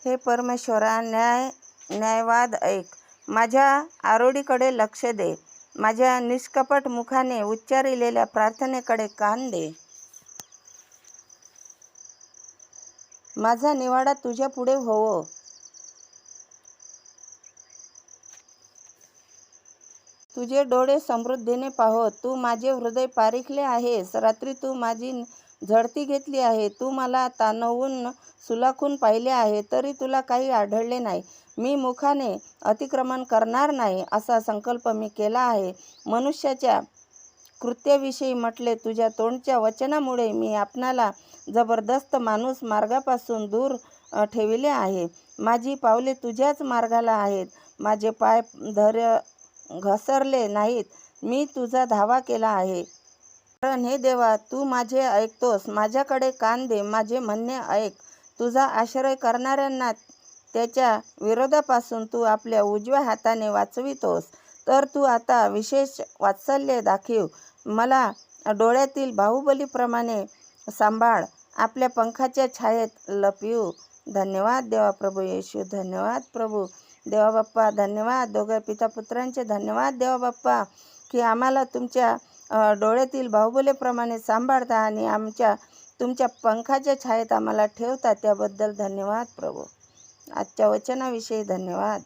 हे परमेश्वरा, न्यायवाद ऐक. माझ्या आरोळीकडे लक्ष दे. माझ्या निष्कपट मुखाने उच्चारिलेल्या प्रार्थनेकडे कान दे. माझा निवाडा तुझ्या पुढे होवो. तुझे डोळे समृद्धीने पाहो. तू माझे हृदय पारिखले आहेस. रात्री तू माझी झडती घेतली आहे. तू मला ताणवून सुलाखून पाहिले आहे, तरी तुला काही आढळले नाही. मी मुखाने अतिक्रमण करणार नाही असा संकल्प मी केला आहे. मनुष्याच्या कृत्याविषयी म्हटले, तुझ्या तोंडच्या वचनामुळे मी आपणाला जबरदस्त माणूस मार्गापासून दूर ठेविले आहे. माझी पावले तुझ्याच मार्गाला आहेत. माझे पाय घसरले नाहीत. मी तुझा धावा केला आहे. कारण हे देवा, तू माझे ऐकतोस. माझ्याकडे कान दे. माझे म्हणणे ऐक. तुझा आश्रय करणाऱ्यांना त्याच्या विरोधापासून तू आपल्या उजव्या हाताने वाचवितोस. तर तू आता विशेष वात्सल्य दाखव. मला डोळ्यातील बाहुबलीप्रमाणे सांभाळ. आपल्या पंखाच्या छायेत लपवू. धन्यवाद देवा प्रभू येशू. धन्यवाद प्रभू देवा बाप्पा. धन्यवाद दोघं पिता पुत्रांचे. धन्यवाद देवा बाप्पा की आम्हाला तुमच्या डोळ्यातील बाहुबलीप्रमाणे सांभाळता आणि तुमच्या पंखाच्या छायेत आम्हाला ठेवता. त्याबद्दल धन्यवाद प्रभू. आजच्या वचनाविषयी धन्यवाद.